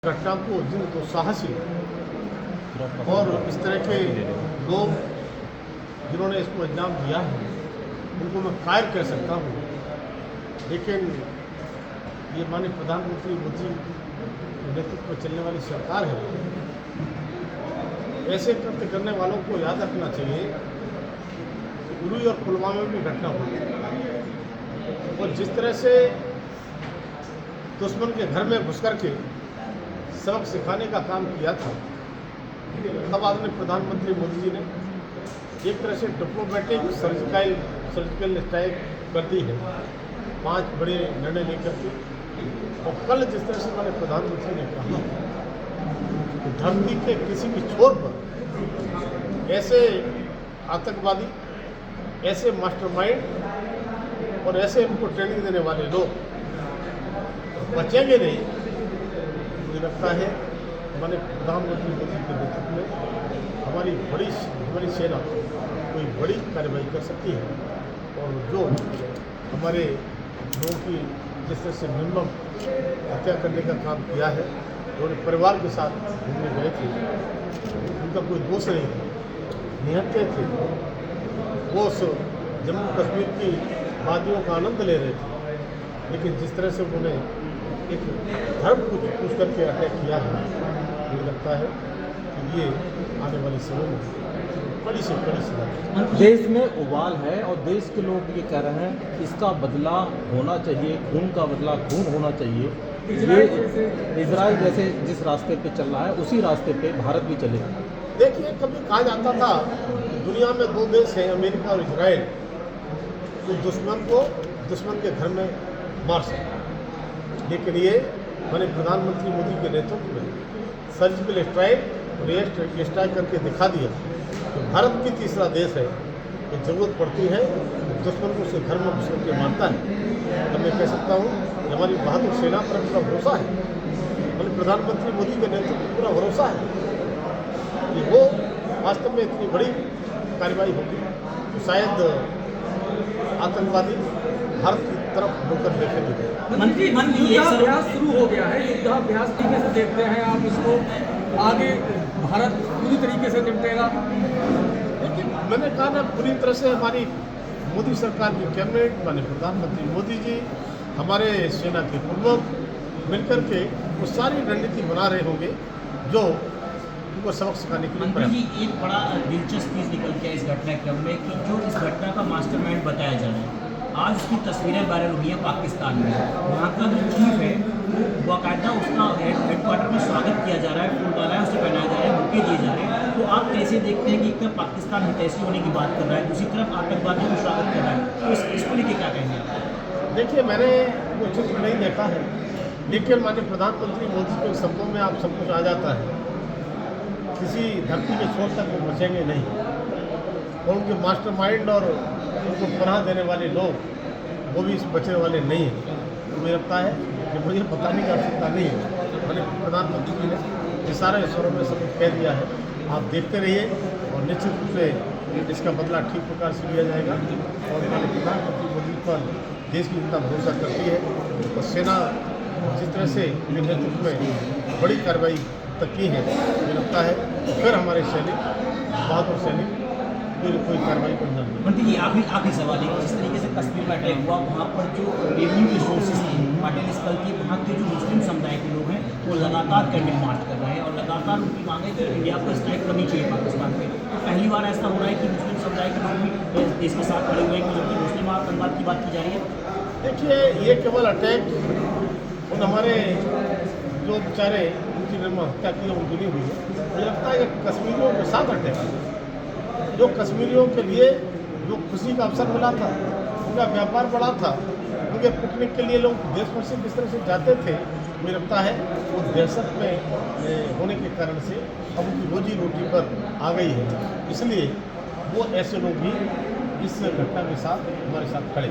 घटना को जिन दुस्साहसी और इस तरह के लोग जिन्होंने इसको अंजाम दिया है उनको मैं कायर कह सकता हूँ, लेकिन ये माननीय प्रधानमंत्री मोदी के नेतृत्व में चलने वाली सरकार है। ऐसे कृत्य करने वालों को याद रखना चाहिए कि उरी और पुलवामा में भी घटना हुई और जिस तरह से दुश्मन के घर में घुस कर के सबक सिखाने का काम किया था, तब आदरणीय प्रधानमंत्री मोदी जी ने एक तरह से डिप्लोमेटिक सर्जिकल स्ट्राइक कर दी है, 5 बड़े निर्णय लेकर के। और कल जिस तरह से हमारे प्रधानमंत्री ने कहा कि धरती के किसी भी छोर पर ऐसे आतंकवादी, ऐसे मास्टरमाइंड और ऐसे उनको ट्रेनिंग देने वाले लोग बचेंगे नहीं। मुझे लगता है हमारे प्रधानमंत्री मोदी के नेतृत्व में हमारी सेना कोई बड़ी कार्रवाई कर सकती है। और जो हमारे लोगों की जिस तरह से निर्मम हत्या करने का काम किया है, उन्होंने परिवार के साथ घूमने गए थे, उनका कोई दोष नहीं था, निहत्थे थे, वो उस जम्मू कश्मीर की वादियों का आनंद ले रहे थे, लेकिन जिस तरह से उन्होंने एक धर्म को पूछ करके अटैक किया है, मुझे लगता है कि ये आने वाले समय में बड़ी से बड़ी सजा। देश में उबाल है और देश के लोग ये कह रहे हैं कि इसका बदला होना चाहिए, खून का बदला खून होना चाहिए। ये इजराइल जैसे जिस रास्ते पे चल रहा है उसी रास्ते पे भारत भी चले। देखिए, कभी कहा जाता था दुनिया में 2 देश हैं, अमेरिका और इजराइल, तो दुश्मन के घर में मार सकते, लेकिन ये मैंने प्रधानमंत्री मोदी के नेतृत्व में सर्जिकल स्ट्राइक करके दिखा दिया कि भारत भी तीसरा देश है कि जरूरत पड़ती है दुश्मन को उसके घर में घुस के मारता है। तो मैं कह सकता हूँ कि हमारी बहादुर सेना पर पूरा भरोसा है, मैंने प्रधानमंत्री मोदी के नेतृत्व में पूरा भरोसा है कि वो वास्तव में इतनी बड़ी कार्रवाई होगी तो शायद आतंकवादी भारत की तरफ होकर देखेंगे। युद्धाभ्यास शुरू हो गया है, युद्धाभ्यास तरीके से देखते हैं आप इसको, आगे भारत पूरी तरीके से निपटेगा? लेकिन मैंने कहा ना, पूरी तरह से हमारी मोदी सरकार की कैबिनेट, माननीय प्रधानमंत्री मोदी जी, हमारे सेना के प्रमुख मिलकर के वो सारी रणनीति बना रहे होंगे जो उनको सबक सिखाने के लिए। मंत्री जी, एक बड़ा दिलचस्प चीज़ निकल के इस घटनाक्रम में कि जो इस घटना का मास्टरमाइंड बताया जा रहा है, आज उसकी तस्वीरें वायरल हुई हैं पाकिस्तान में। वहाँ का जो चीफ है वो बाकायदा उसका हेडक्वार्टर में स्वागत किया जा रहा है, फूल मालाएं उसे पहनाए जा रहे हैं, बुके दिए जा रहे हैं। तो आप कैसे देखते हैं कि एक तरफ पाकिस्तान हितैषी होने की बात कर रहा है, दूसरी तरफ आतंकवादियों को स्वागत कर रहा है, तो इसको लेकर क्या कहेंगे आप? देखिए, मैंने वो चित्र नहीं देखा है, लेकिन माननीय प्रधानमंत्री मोदी के शब्दों में आप सब कुछ आ जाता है। किसी धरती के छोर तक वो बचेंगे नहीं, और उनके मास्टरमाइंड और उनको पनाह देने वाले लोग वो भी बचने वाले नहीं हैं। तो मुझे लगता है कि मुझे बताने की आवश्यकता नहीं है, मैंने प्रधानमंत्री जी ने इशारे स्वरों में सब कुछ कह दिया है। आप देखते रहिए और निश्चित रूप से इसका बदला ठीक प्रकार से लिया जाएगा। और माननीय प्रधानमंत्री मोदी पर देश की जनता भरोसा करती है और सेना जिस तरह से उनके नेतृत्व में बड़ी कार्रवाई तक की है, मुझे लगता है तो फिर हमारे सैनिक, बहादुर सैनिक कोई कार्रवाई को अंजाम देंगे। मंत्री जी, आखिरी सवाल है, जिस तरीके से कश्मीर में अटैक हुआ, वहाँ पर जो रेवेन्यू रिसोर्सेज थी, पाटिल स्थल की, वहाँ के जो मुस्लिम समुदाय के लोग हैं वो लगातार कैंडल मार्च कर रहे हैं और लगातार उनकी मांग है कि इंडिया को स्ट्राइक करनी चाहिए पाकिस्तान पे। तो पहली बार ऐसा हो रहा है कि मुस्लिम समुदाय के लोग भी देश के साथ खड़े हुए हैं, क्योंकि मुस्लिम आतंकवाद की बात की जा रही है। देखिए, ये केवल अटैक उन हमारे जो बेचारे उनकी निर्मम हत्या की उनकी नहीं हुई है। मुझे लगता है कि कश्मीरियों के साथ अटैक है, जो कश्मीरियों के लिए जो खुशी का अवसर मिला था, उनका व्यापार बढ़ा था, उनके पिकनिक के लिए लोग देश भर से किस तरह से जाते थे, मुझे लगता है वो दहशत में होने के कारण से अब उनकी रोजी रोटी पर आ गई है, इसलिए वो ऐसे लोग भी इस घटना के साथ हमारे साथ खड़े।